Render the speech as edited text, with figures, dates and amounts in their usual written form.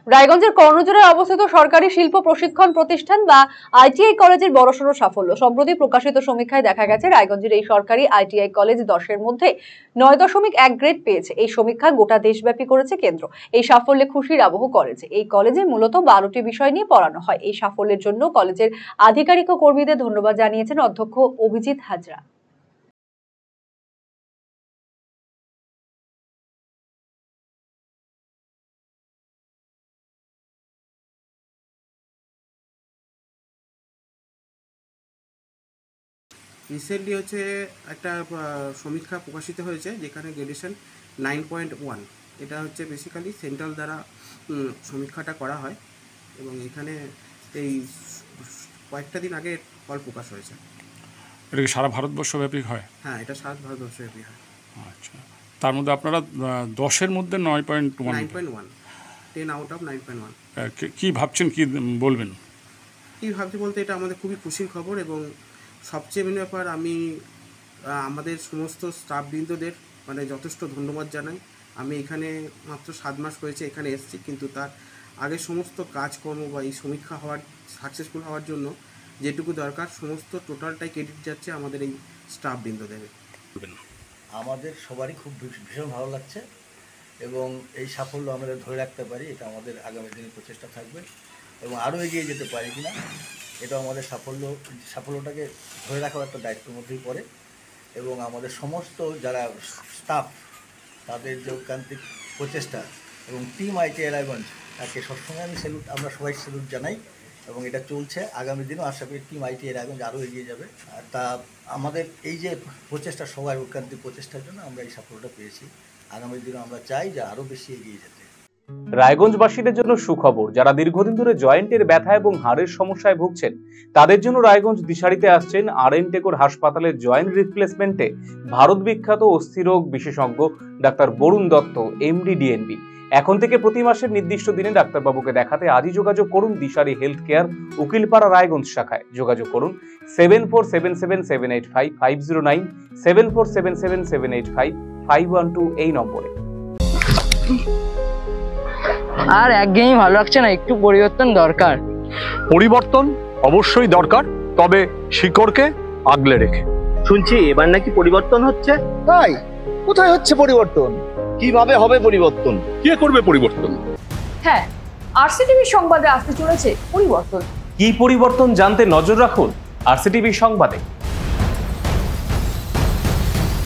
রায়গঞ্জের কর্ণজোড়ায় অবস্থিত সরকারি শিল্প প্রশিক্ষণ প্রতিষ্ঠান বা আইটিআই কলেজের বড়সড় সাফল্য। সম্প্রতি প্রকাশিত সমীক্ষায় দেখা গেছে রায়গঞ্জের এই সরকারি আইটিআই কলেজ 10-এর মধ্যে 9.1 গ্রেড পেয়েছে। এই সমীক্ষা গোটা দেশব্যাপী করেছে কেন্দ্র। এই সাফল্যে খুশির আবহ কলেজে। এই কলেজে মূলত 12টি বিষয় নিয়ে পড়ানো হয়। এই সাফল্যের জন্য কলেজের আধিকারিক ও কর্মীদের ধন্যবাদ জানিয়েছেন অধ্যক্ষ অভিজিৎ হাজরা। রিসেন্টলি হচ্ছে একটা সমীক্ষা প্রকাশিত হয়েছে যেখানে গ্রেডেশন 9.1, এটা হচ্ছে বেসিক্যালি সেন্ট্রাল দ্বারা সমীক্ষাটা করা হয় এবং এখানে এই কয়েকটা দিন আগে ফল প্রকাশ হয়েছে। এটা কি সারা ভারতবর্ষব্যাপী হয়? হ্যাঁ, এটা সারা ভারতবর্ষব্যাপী হয়। আচ্ছা, তার মধ্যে আপনারা 10-এর মধ্যে 9.1, 10 আউট অফ 9.1। কী ভাবছেন, কি বলবেন? কী ভাবছি বলতে, এটা আমাদের খুবই খুশির খবর এবং সবচেয়ে মেন ব্যাপার, আমি আমাদের সমস্ত স্টাফবৃন্দদের মানে যথেষ্ট ধন্যবাদ জানাই। আমি এখানে মাত্র 7 মাস হয়েছে এখানে এসেছি, কিন্তু তার আগে সমস্ত কাজকর্ম বা এই সমীক্ষা হওয়ার সাকসেসফুল হওয়ার জন্য যেটুকু দরকার সমস্ত টোটালটাই ক্রেডিট যাচ্ছে আমাদের এই স্টাফবৃন্দদের। আমাদের সবারই খুব ভীষণ ভালো লাগছে এবং এই সাফল্য আমরা ধরে রাখতে পারি, এটা আমাদের আগামী দিনে প্রচেষ্টা থাকবে এবং আরও এগিয়ে যেতে পারি কিনা এটা আমাদের সাফল্যটাকে ধরে রাখার একটা দায়িত্বের মধ্যেই পড়ে এবং আমাদের সমস্ত যারা স্টাফ তাদের যে ঐকান্তিক প্রচেষ্টা এবং টিম আইটিআই রায়গঞ্জ তাকে সবসময় আমরা সবাই স্যালুট জানাই এবং এটা চলছে। আগামী দিনেও আশা করি টিম আইটিআই রায়গঞ্জ আরও এগিয়ে যাবে। আর তা আমাদের এই যে প্রচেষ্টা, সবার ঐকান্তিক প্রচেষ্টার জন্য আমরা এই সাফল্যটা পেয়েছি। আগামী দিনে আমরা চাই যে আরও বেশি এগিয়ে যেতে। রায়গঞ্জবাসীদের জন্য সুখবর, যারা দীর্ঘদিন ধরে জয়েন্টের ব্যথা এবং হাড়ের সমস্যায় ভুগছেন তাদের জন্য রায়গঞ্জ দিশারিতে আসছেন আর.এন. টেকোর হাসপাতালের জয়েন্ট রিপ্লেসমেন্টে ভারত বিখ্যাত অস্থিরোগ বিশেষজ্ঞ doctor Barun Dutta, MD, DNB. এখন থেকে প্রতি মাসের নির্দিষ্ট দিনে ডাক্তারবাবুকে দেখাতে আজই যোগাযোগ করুন দিশারি হেলথ কেয়ার, উকিলপাড়া, রায়গঞ্জ শাখায়। যোগাযোগ করুন 7477785509, 7477785512 এই নম্বরে। আর একঘেয়েমি ভালো লাগছে না, একটু পরিবর্তন দরকার। পরিবর্তন অবশ্যই দরকার, তবে শিকড়কে আগলে রেখে। শুনছি এবার নাকি পরিবর্তন হচ্ছে। তাই? কোথায় হচ্ছে পরিবর্তন? কিভাবে হবে পরিবর্তন? কে করবে পরিবর্তন? হ্যাঁ, আরসিটিভি সংবাদে আসতে চলেছে পরিবর্তন। কি পরিবর্তন জানতে নজর রাখুন আরসিটিভি সংবাদে।